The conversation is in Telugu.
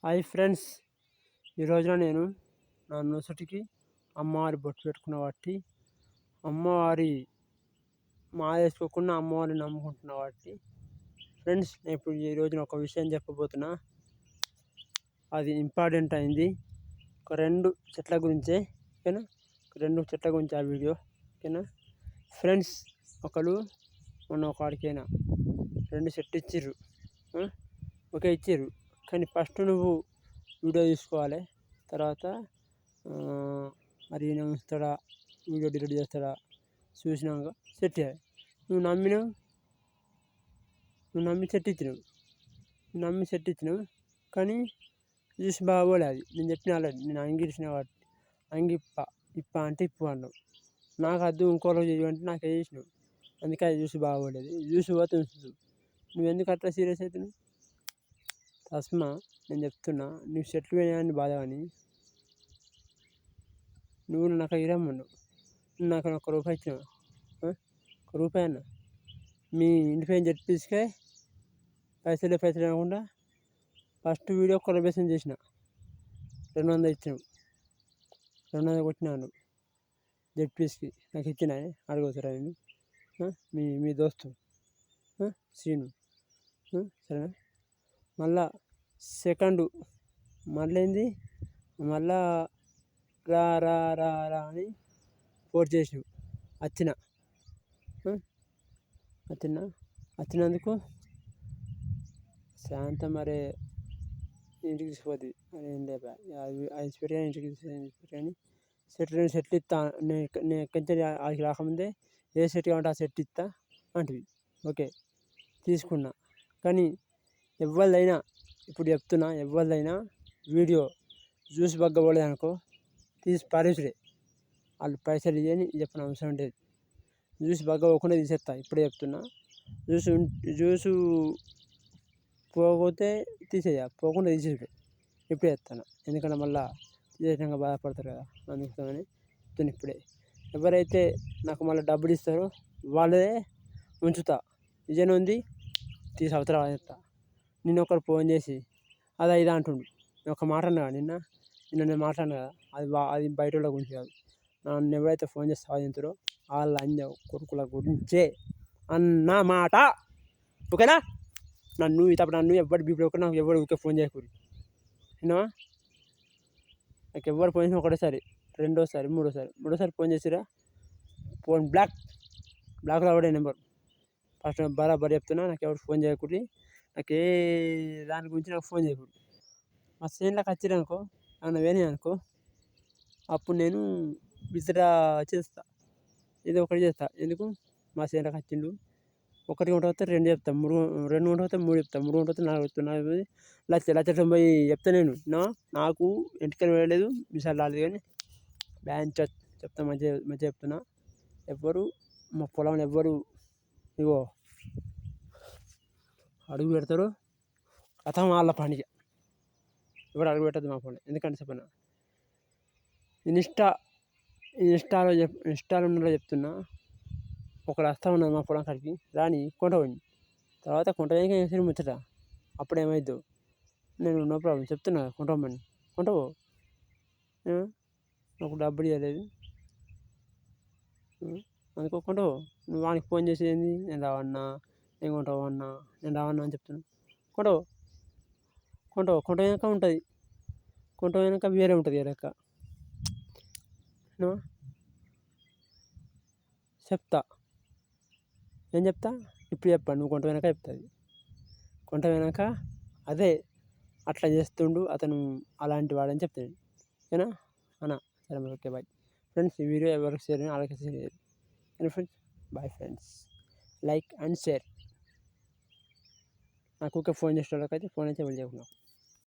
హాయ్ ఫ్రెండ్స్, ఈ రోజున నేను నా నొసటికి అమ్మవారి బొట్టు పెట్టుకున్న వాటి అమ్మవారి మాల వేసుకోకుండా అమ్మవారిని నమ్ముకుంటున్న వాటి ఫ్రెండ్స్, నేను ఇప్పుడు ఈ రోజున ఒక విషయం చెప్పబోతున్నా. అది ఇంపార్టెంట్ అయింది. ఒక 2 చెట్ల గురించే, ఓకేనా? 2 చెట్ల గురించి ఆ వీడియో, ఓకేనా ఫ్రెండ్స్? ఒకరు మొన్న ఒక వాడికైనా 2 చెట్లు ఇచ్చిర్రు, ఓకే ఇచ్చిర్రు. కానీ ఫస్ట్ నువ్వు వీడియో తీసుకోవాలి. తర్వాత మరి ఈయన ఉంచుతాడా, వీడియో డిలీట్ చేస్తాడా చూసినాక సెట్ చేయాలి. నువ్వు నమ్మి సెట్ ఇచ్చినావు, కానీ చూసి బాగోలే. అది నేను చెప్పిన ఆల్రెడీ. నేను అంగిరిసిన వాటి ఇప్ప అంటే ఇప్పు అన్నావు. నాకు అద్దు ఇంకోలో చేయమంటే నాకు చేసినావు. అందుకే అది చూసి బాగోలేదు. చూసి పోతే ఉంచు. నువ్వెందుకు అట్లా సీరియస్ అవుతున్నావు? తస్మా నేను చెప్తున్నా, నువ్వు చెట్లు వేయని బాధ. కానీ నువ్వు నాకు ఇరమ్మన్నావు. నువ్వు నాకు 1 రూపాయి ఇచ్చినావు. 1 రూపాయి అన్న మీ ఇంటి పైన చెప్పిస్తే పైసలు అనకుండా ఫస్ట్ వీడియో కొలబేషన్ చేసిన 200 ఇచ్చినావు. 200 కొట్టినాను జెడ్పీస్కి. నాకు ఇచ్చిన అడగవుతారా నేను? మీ దోస్తు సీను, సరేనా? మళ్ళా సెకండు మళ్ళీ మళ్ళా రా రా రా రా అని పోస్ట్ చేసినావు. వచ్చినందుకు శాంత మరే ఇంటికి తీసుకుపోతుంది. అది ఏం లేపా, అది పెట్టాను ఇంటికి తీసుకొని సెట్లు ఇస్తా. నేను ఎక్కడి ఆడికి రాకముందే ఏ సెట్ కావాలంటే ఆ సెట్ ఇస్తా అంటివి. ఓకే తీసుకున్నా. కానీ ఎవరిదైనా ఇప్పుడు చెప్తున్నా, ఎవరిదైనా వీడియో చూసి బగ్గబోలేదు అనుకో, తీసి పారేసుడే. వాళ్ళు పైసలు ఇవ్వని చెప్పిన అవసరం లేదు. జ్యూస్ బగ్గపోకుండా తీసేస్తా. ఇప్పుడే చెప్తున్నా. జ్యూసు పోకపోతే తీసేయ, పోకుండా తీసేసుడే. ఇప్పుడే చెప్తాను. ఎందుకంటే మళ్ళీ తీసేసినాక బాధపడతారు కదా, అందుకోసమని చెప్తాను ఇప్పుడే. ఎవరైతే నాకు మళ్ళీ డబ్బులు ఇస్తారో వాళ్ళదే ఉంచుతా. విజయన్ ఉంది తీసి అవతల చెప్తా. నిన్న ఒకరు ఫోన్ చేసి అదా ఇదా అంటుండు. నేను ఒక మాట అన్నా నిన్న నేను మాట్లాడినా కదా, అది బయట వాళ్ళ గురించి కాదు. నన్ను ఎవరైతే ఫోన్ చేసి సాధించారో వాళ్ళ కొడుకుల గురించే అన్న మాట, ఓకేనా? నన్ను ఎవరు బీపీ ఒకటి నాకు ఎవరు ఊరికే ఫోన్ చేయకూడదు. విన్నావా? నాకు ఎవరు ఫోన్ చేసిన ఒకటేసారి, మూడోసారి ఫోన్ చేసిరా, ఫోన్ బ్లాక్లో అవడే నెంబర్. ఫస్ట్ బరాబర్ చెప్తున్నా, నాకు ఎవరు ఫోన్ చేయకూడదు. నాకు ఏ దాని గురించి నాకు ఫోన్ చేయకూడదు. మా చేనులోకి వచ్చిరనుకో, ఏమన్నా వేరే అనుకో, అప్పుడు నేను విత్డ్రా చేస్తా. ఇది ఒకటి చేస్తా. ఎందుకు? మా చేనులోకి వచ్చిండు, 1 గంట వస్తే 2 చెప్తాం, 2 గంట వస్తే 3 చెప్తాం, 3 గంట వస్తే 4 చెప్తాం, 1,90,000 చెప్తా నేను. నాకు ఎంటికలు వేయలేదు, మిసాలు రాలేదు. కానీ బ్యాంక్ చెప్తా, మంచిగా చెప్తున్నా. ఎవ్వరు మా పొలంలో ఇగో అడుగు పెడతారు కథం వాళ్ళ పనిగా. ఎవరు అడుగు పెట్టద్దు మా పొలం. ఎందుకంటే చెప్పనా, ఇన్స్టాలో చెప్తున్నా. ఒకడు వస్తా ఉన్నాడు మా పొలం కాడికి, రాని కొంటపోయింది. తర్వాత కొంటపోయాక వేసి ముచ్చట. అప్పుడు ఏమైద్దు, నేను నో ప్రాబ్లం చెప్తున్నా, కొంటపో. నాకు డబ్బులు ఇవ్వలేదు అందుకో కొంటపో. నువ్వు వానికి ఫోన్ చేసేది నేను రావన్నా, నేను కొంటావన్నా అని చెప్తున్నా. కొంటపోయాక ఉంటుంది. కొంటపోయాక వేరే ఉంటుంది లెక్క. చెప్తా. ఏం చెప్తా? ఇప్పుడు చెప్పాను, నువ్వు కొంటపోయాక చెప్తుంది. కొంటపోయాక అదే అట్లా చేస్తుండు అతను, అలాంటి వాడని చెప్తాడు. ఓకేనా అన్నా? సరే, ఓకే బాయ్ ఫ్రెండ్స్. ఈ వీడియో ఎవరికి షేర్ అయినా అలాగే షేర్ చేయాలి. Friends bye friends, like and share. నాకు ఫోన్ చేసే వాళ్ళకైతే ఫోన్ అయితే వెళ్ళి చేయకుండా.